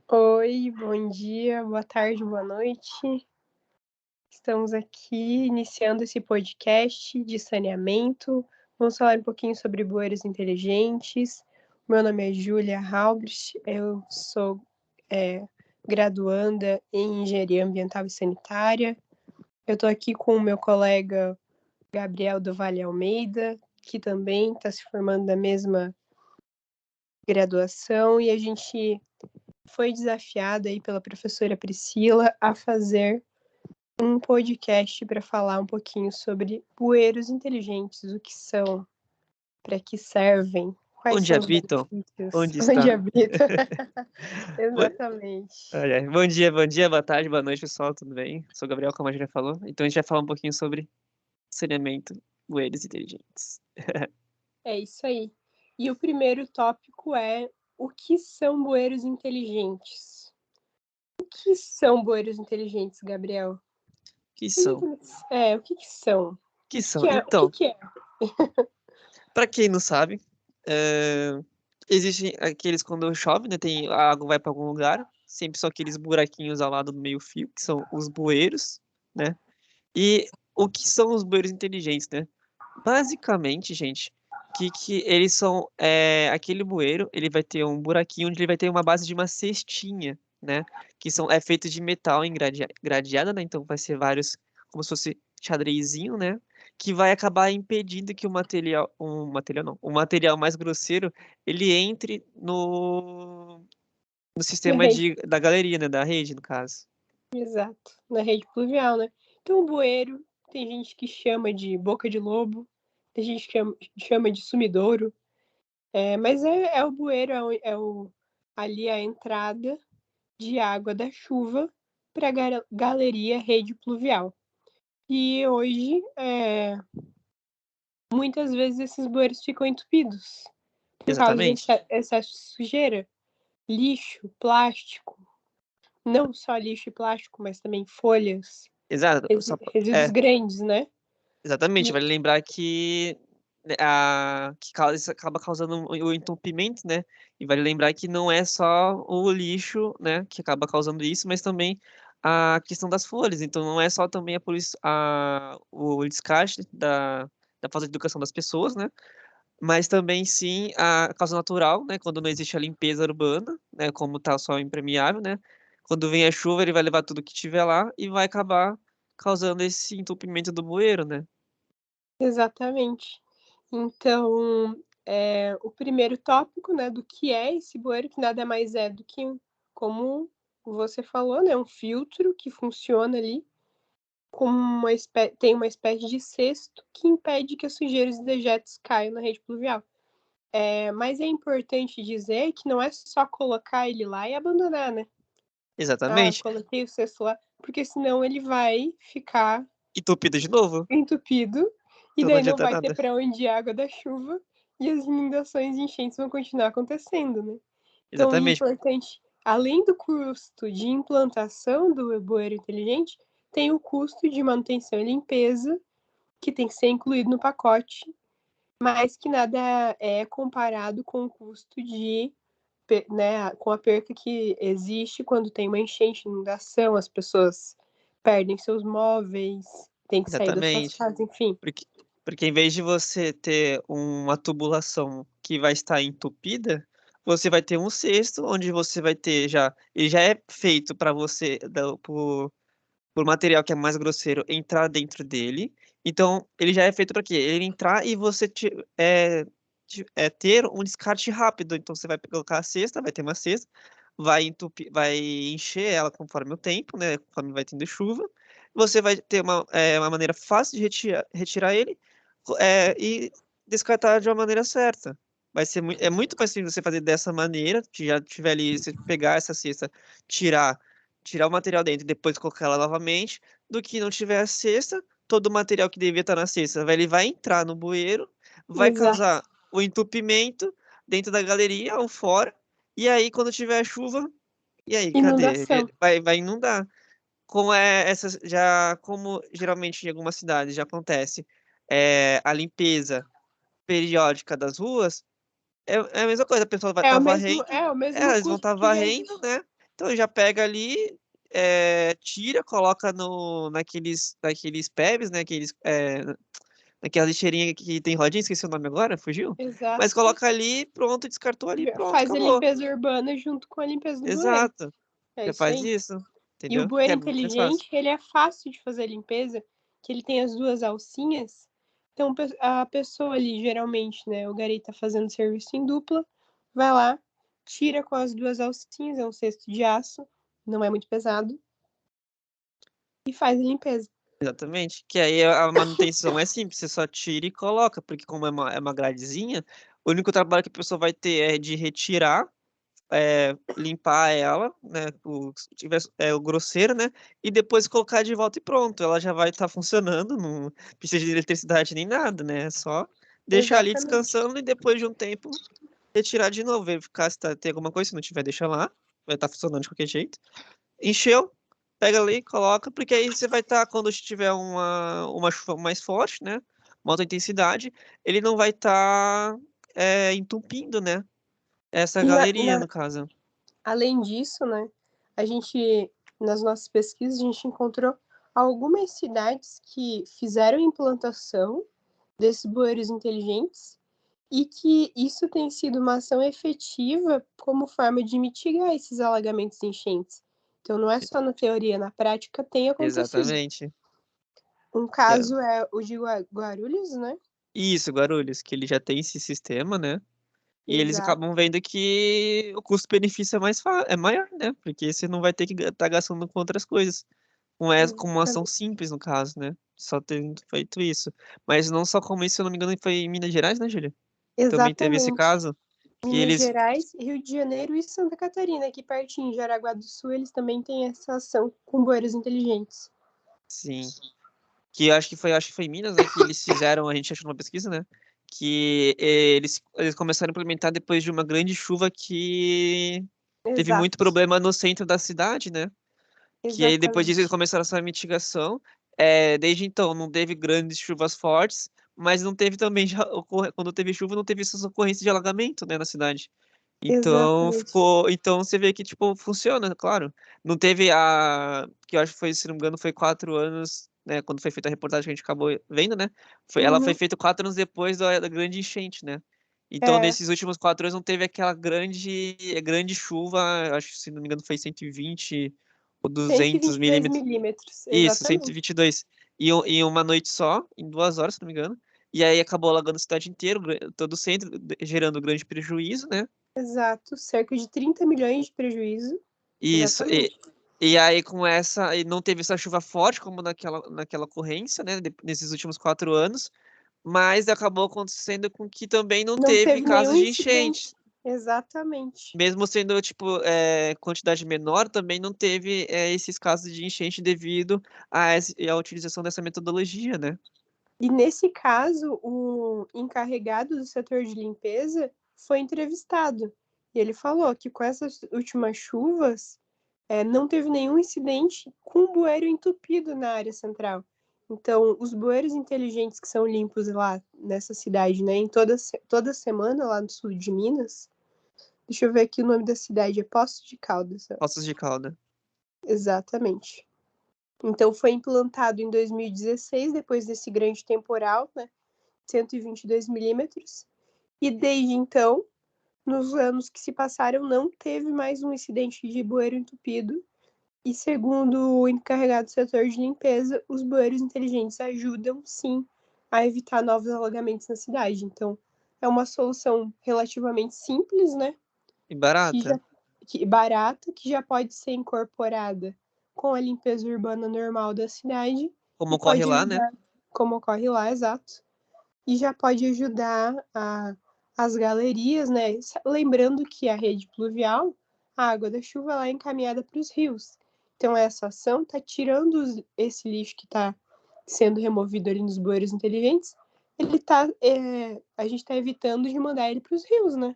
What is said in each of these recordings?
Oi, bom dia, boa tarde, boa noite. Estamos aqui iniciando esse podcast de saneamento. Vamos falar um pouquinho sobre bueiros inteligentes. Meu nome é Júlia Halbrich, eu sou graduanda em Engenharia Ambiental e Sanitária. Eu estou aqui com o meu colega Gabriel do Vale Almeida, que também está se formando na mesma graduação, e a gente foi desafiada aí pela professora Priscila a fazer um podcast para falar um pouquinho sobre bueiros inteligentes, o que são, para que servem, quais Onde são os habitam? benefícios, Onde onde está? habita. Bom, Exatamente. bom dia, boa tarde, boa noite, pessoal, tudo bem? Sou o Gabriel, como a gente já falou. Então a gente vai falar um pouquinho sobre saneamento, bueiros inteligentes. É isso aí. E o primeiro tópico é o que são bueiros inteligentes? O que são bueiros inteligentes, Gabriel? Que são? O que que são? Que O que são? que é? O que Então, que é? para quem não sabe, existem aqueles quando chove, né? Tem, a água vai para algum lugar, sempre são aqueles buraquinhos ao lado do meio-fio, que são os bueiros, né? E o que são os bueiros inteligentes, né? Basicamente, gente, que eles são aquele bueiro, ele vai ter um buraquinho onde ele vai ter uma base de uma cestinha, né? É feito de metal gradeada, né? Então vai ser vários, como se fosse xadrezinho, né? Que vai acabar impedindo que o material mais grosseiro, ele entre no Na sistema rede, da galeria, né? Da rede, no caso. exato, na rede pluvial, né? Então, o bueiro, tem gente que chama de boca de lobo, tem gente que chama de sumidouro, mas é o bueiro, ali a entrada de água da chuva para a galeria rede pluvial. E hoje, muitas vezes esses bueiros ficam entupidos por causa de Exatamente. excesso de sujeira, lixo, plástico, não só lixo e plástico, mas também folhas, Exato. resíduos É, grandes, né? exatamente, E, vale lembrar que, né, isso acaba causando o entupimento, né? E vale lembrar que não é só o lixo, né, que acaba causando isso, mas também a questão das folhas. Então não é só também o descarte da falta de educação das pessoas, né? Mas também sim a causa natural, né? Quando não existe a limpeza urbana, né? Como tá o solo impermeável, né? Quando vem a chuva, ele vai levar tudo que tiver lá e vai acabar causando esse entupimento do bueiro, né? exatamente. Então, o primeiro tópico, né, do que é esse bueiro, que nada mais é do que, como você falou, né, um filtro que funciona ali com tem uma espécie de cesto que impede que as sujeiras e dejetos caiam na rede pluvial. Mas é importante dizer que não é só colocar ele lá e abandonar, né? Ah, Exatamente. coloquei o cesto lá, porque senão ele vai ficar Entupido de novo. entupido e Então não daí não adianta vai ter nada. para onde ir a água da chuva e as inundações e enchentes vão continuar acontecendo, né? Então, é Exatamente. importante, além do custo de implantação do bueiro inteligente, tem o custo de manutenção e limpeza, que tem que ser incluído no pacote, mas que nada é comparado com o custo né, com a perca que existe quando tem uma enchente, inundação, as pessoas perdem seus móveis, têm que sair das suas Exatamente. casas, enfim. Porque, porque em vez de você ter uma tubulação que vai estar entupida, você vai ter um cesto onde você vai ter já. Ele já é feito para você, por material que é mais grosseiro, entrar dentro dele. Então, ele já é feito para quê? Ele entrar e você ter um descarte rápido. Então, você vai colocar a cesta, vai ter uma cesta, vai entupir, vai encher ela conforme o tempo, né? Conforme vai tendo chuva. Você vai ter uma maneira fácil de retirar ele, e descartar de uma maneira certa. É muito mais simples você fazer dessa maneira, que já tiver ali, você pegar essa cesta, tirar tirar o material dentro e depois colocar ela novamente, do que não tiver a cesta, todo o material que devia estar na cesta, ele vai entrar no bueiro, vai Exato. causar o entupimento dentro da galeria ou fora, e aí quando tiver chuva, e aí, cadê? Inundação. Vai inundar. Como geralmente em algumas cidades já acontece, a limpeza periódica das ruas, é a mesma coisa, a pessoa vai estar varrendo, É o mesmo eles vão custo estar que já varrendo, existe. né? Então já pega ali, tira, coloca naqueles PEBs, né? Naquela lixeirinha que tem rodinha, esqueci o nome agora, fugiu? Mas Exato. coloca ali, pronto, descartou ali, Já pronto, faz a acabou. limpeza urbana junto com a limpeza do bueiro. Exato. É Já isso faz aí. isso, E o entendeu? Que bueiro é muito mais fácil. inteligente, ele é fácil de fazer a limpeza, que ele tem as duas alcinhas. Então, a pessoa ali, geralmente, né, o gari tá fazendo serviço em dupla, vai lá, tira com as duas alcinhas, é um cesto de aço, não é muito pesado, e faz a limpeza. Exatamente. Que aí a manutenção é simples, você só tira e coloca, porque como é uma gradezinha, o único trabalho que a pessoa vai ter é de retirar, limpar ela, né, se tiver o grosseiro, né, e depois colocar de volta e pronto, ela já vai estar funcionando, não precisa de eletricidade nem nada, né, é só deixar ali Exatamente. descansando e depois de um tempo retirar de novo, verificar se tem alguma coisa, se não tiver, deixa lá, vai estar funcionando de qualquer jeito. Encheu, pega ali, coloca, porque aí você vai estar, quando tiver uma chuva mais forte, né? Uma alta intensidade, ele não vai estar entupindo, né? Essa E galeria, no caso. além disso, né, a gente, nas nossas pesquisas, a gente encontrou algumas cidades que fizeram implantação desses bueiros inteligentes e que isso tem sido uma ação efetiva como forma de mitigar esses alagamentos e enchentes. Então, não é só na teoria, na prática tem acontecido. Exatamente. Um Que é- caso é o de Guarulhos, né? Isso, Guarulhos, que ele já tem esse sistema, né? E eles Exato. acabam vendo que o custo-benefício é maior, né? Porque você não vai ter que estar gastando com outras coisas. Com uma ação simples, no caso, né? Só tendo feito isso. Mas não só como isso, se eu não me engano, foi em Minas Gerais, né, Júlia? Também teve esse Exatamente. caso, que Minas eles, Gerais, Rio de Janeiro e Santa Catarina, aqui pertinho de Jaraguá do Sul, eles também têm essa ação com bueiros inteligentes. sim, que eu acho que foi em Minas, né, que eles fizeram, a gente achou numa pesquisa, né, que eles começaram a implementar depois de uma grande chuva que teve muito Exato, problema no centro da cidade, né, que aí depois disso eles exatamente. começaram essa mitigação. Desde então não teve grandes chuvas fortes, mas não teve também, quando teve chuva, não teve essas ocorrências de alagamento, né, na cidade. Então Exatamente. então você vê que tipo funciona, claro. Não teve que eu acho que foi, se não me engano, foi 4 anos, né, quando foi feita a reportagem que a gente acabou vendo, né? Ela foi Uhum. feita 4 anos depois da grande enchente, né? Então É, nesses últimos 4 anos não teve aquela grande chuva, eu acho que se não me engano foi 120 ou cento e 200 vinte e dois milímetros. milímetros, Isso, exatamente. 122. Em uma noite só, em 2 horas, se não me engano. E aí acabou alagando a cidade inteira, todo o centro, gerando grande prejuízo, né? Exato, cerca de 30 milhões de prejuízo. Isso, Exatamente. e aí com essa, e não teve essa chuva forte como naquela ocorrência, né, nesses últimos 4 anos, mas acabou acontecendo com que também não Não teve teve nenhum casos de incidente. enchente. Exatamente. Mesmo sendo, tipo, quantidade menor, também não teve esses casos de enchente devido à utilização dessa metodologia, né? E nesse caso, o encarregado do setor de limpeza foi entrevistado. E ele falou que com essas últimas chuvas, não teve nenhum incidente com o bueiro entupido na área central. Então, os bueiros inteligentes que são limpos lá nessa cidade, né, em toda semana lá no sul de Minas. Deixa eu ver aqui o nome da cidade, é Poços de Caldas. Ó. Poços de Calda. Exatamente. Então, foi implantado em 2016, depois desse grande temporal, né, 122 milímetros. E desde então, nos anos que se passaram, não teve mais um incidente de bueiro entupido. E segundo o encarregado do setor de limpeza, os bueiros inteligentes ajudam sim a evitar novos alagamentos na cidade. Então, é uma solução relativamente simples, né? E Que barata. já barata, que já pode ser incorporada com a limpeza urbana normal da cidade Como e ocorre pode lá, né? ajudar, como ocorre lá, exato, e já pode ajudar as galerias, né? Lembrando que a rede pluvial, a água da chuva, ela é encaminhada para os rios. Então, essa ação está tirando esse lixo que está sendo removido ali nos bueiros inteligentes, a gente está evitando de mandar ele para os rios, né?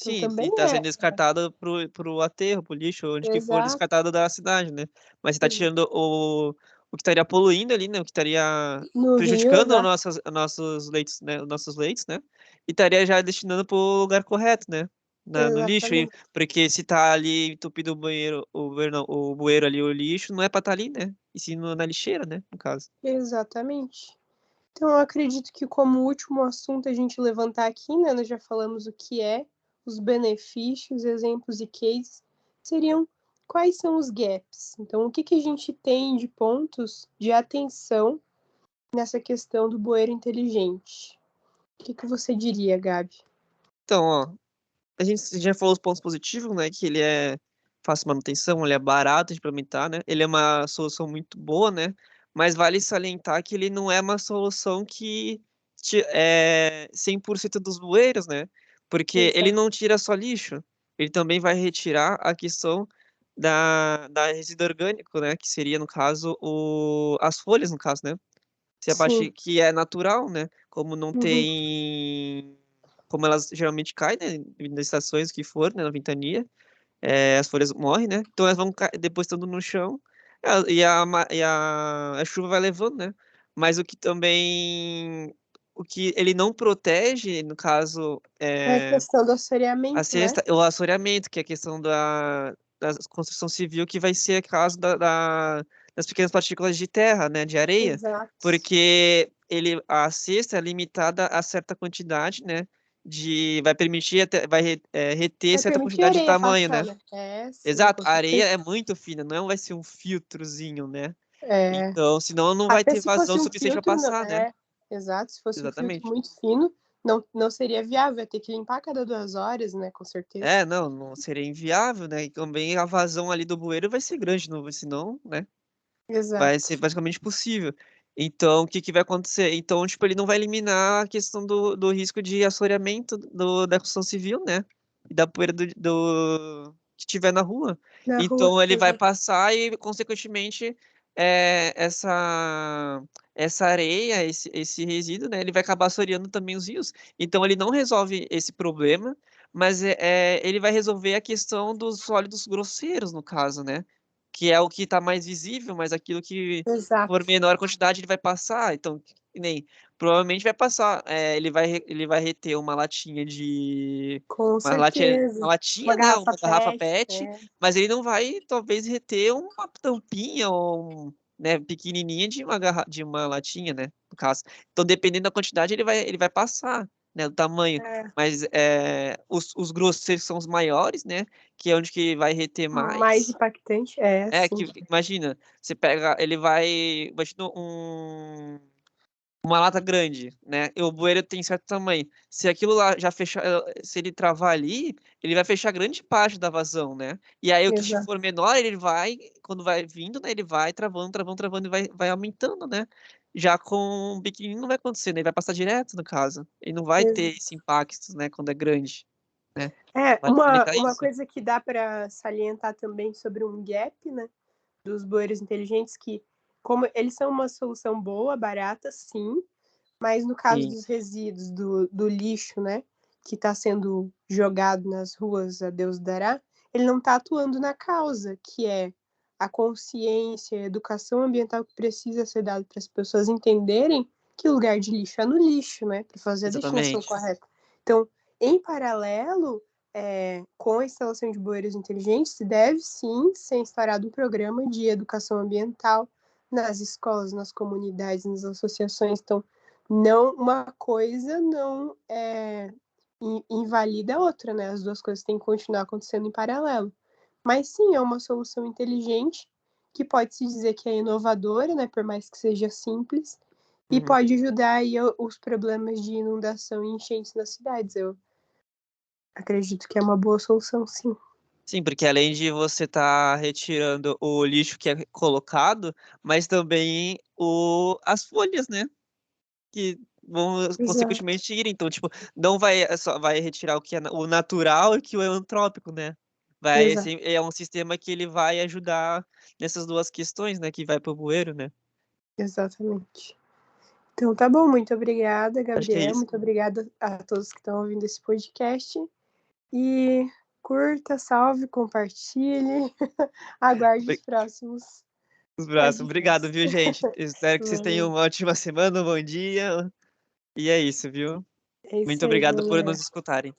Então, Sim, também e tá sendo é. descartado pro aterro, pro lixo, onde que for Exato. descartado da cidade, né? Mas você tá tirando o que estaria poluindo ali, né? O que estaria No Rio, prejudicando exato. nossos leitos, né? Os nossos leitos, né? E estaria já destinando pro lugar correto, né? no lixo, Exatamente. porque se tá ali entupido o bueiro ali, o lixo, não é pra estar ali, né? E sim na lixeira, né? No caso. Exatamente. Então, eu acredito que como último assunto a gente levantar aqui, né, nós já falamos o que é, os benefícios, exemplos e cases, seriam quais são os gaps. Então, o que, que a gente tem de pontos de atenção nessa questão do bueiro inteligente? O que, que você diria, Gabi? Então, ó, a gente já falou os pontos positivos, né? Que ele é fácil de manutenção, ele é barato de implementar, né? Ele é uma solução muito boa, né? Mas vale salientar que ele não é uma solução que é 100% dos bueiros, né? Porque ele Exato. não tira só lixo, ele também vai retirar a questão da resíduo orgânico, né? Que seria, no caso, as folhas, no caso, né? Se a parte Sim. que é natural, né? Como não Uhum. tem. Como elas geralmente caem, né? Nas estações que for, né? Na ventania, as folhas morrem, né? Então elas vão depositando no chão a chuva vai levando, né? Mas o que também. O que ele não protege, no caso, É a questão do assoreamento, né? o assoreamento, que é a questão da construção civil, que vai ser a causa das pequenas partículas de terra, né, de areia, Exato. porque a cesta é limitada a certa quantidade, né, vai permitir, reter Vai certa permitir a quantidade de areia tamanho, passar, né? né? É, sim, Exato, com a areia certeza. é muito fina, não vai ser um filtrozinho, né? É, Então, senão não vai até ter se vazão fosse um suficiente para filtro, não, passar, né? exato, se fosse um filtro Exatamente. muito fino, não seria viável, ia ter que limpar a cada 2 horas, né, com certeza. Não seria inviável, né? E também a vazão ali do bueiro vai ser grande, não, senão, né? Vai ser Exato. basicamente possível. Então, o que que vai acontecer? Então, tipo, ele não vai eliminar a questão do risco de assoreamento da construção civil, né? E da poeira que tiver na rua. Na rua, Então, ele vai exato. passar e, consequentemente, é, essa, essa areia, esse resíduo, né? Ele vai acabar assoreando também os rios. Então, ele não resolve esse problema, mas ele vai resolver a questão dos sólidos grosseiros, no caso, né? Que é o que está mais visível, mas aquilo que for Exato. menor quantidade ele vai passar. Então, que nem provavelmente vai passar. Ele vai reter uma latinha de Com certeza. uma Uma latinha, né? garrafa Uma garrafa PET, PET, mas ele não vai talvez reter uma tampinha ou né, pequenininha de uma latinha, né? No caso. Então, dependendo da quantidade, ele vai passar, né? O tamanho. é, Mas os grosseiros são os maiores, né? Que é onde que vai reter mais mais. impactante, é, sim. Que imagina, você pega, imagina uma lata grande, né? E o bueiro tem certo tamanho. Se aquilo lá já fechar, se ele travar ali, ele vai fechar grande parte da vazão, né? E aí o que for Exato. menor, ele vai, quando vai vindo, né? Ele vai travando, travando, travando e vai aumentando, né? Já com o pequenininho não vai acontecer, né? Ele vai passar direto, no caso. Ele não vai ter esse impacto, né? Quando é grande, né? Vale salientar Uma isso. coisa que dá para salientar também sobre um gap, né, dos bueiros inteligentes, que como eles são uma solução boa, barata, sim, mas no caso Sim, dos resíduos do lixo, né, que está sendo jogado nas ruas, a Deus dará, ele não está atuando na causa, que é a consciência, a educação ambiental que precisa ser dada para as pessoas entenderem que o lugar de lixo é no lixo, né, para fazer a destinação exatamente. correta. Então, em paralelo, com a instalação de bueiros inteligentes, deve sim ser instaurado um programa de educação ambiental nas escolas, nas comunidades, nas associações. Então, não uma coisa não invalida a outra, né? As duas coisas têm que continuar acontecendo em paralelo. Mas sim, é uma solução inteligente que pode se dizer que é inovadora, né? Por mais que seja simples, e Uhum. pode ajudar aí os problemas de inundação e enchentes nas cidades. Eu acredito que é uma boa solução, sim. Sim, porque além de você estar retirando o lixo que é colocado, mas também as folhas, né? Que vão Exato. consequentemente ir. Então, tipo, não vai só vai retirar o que é o natural e o que é o antrópico, né? Exato. É um sistema que ele vai ajudar nessas duas questões, né? Que vai pro bueiro, né? Exatamente. Então tá bom, muito obrigada, Acho que é Gabriel. isso. Muito obrigada a todos que estão ouvindo esse podcast. E curta, salve, compartilhe. Aguarde os próximos Os braços. Obrigado, podcasts. viu, gente? Espero que vocês tenham Valeu. uma ótima semana, um bom dia. E é isso, viu? É isso Muito aí, obrigado por nos galera. escutarem.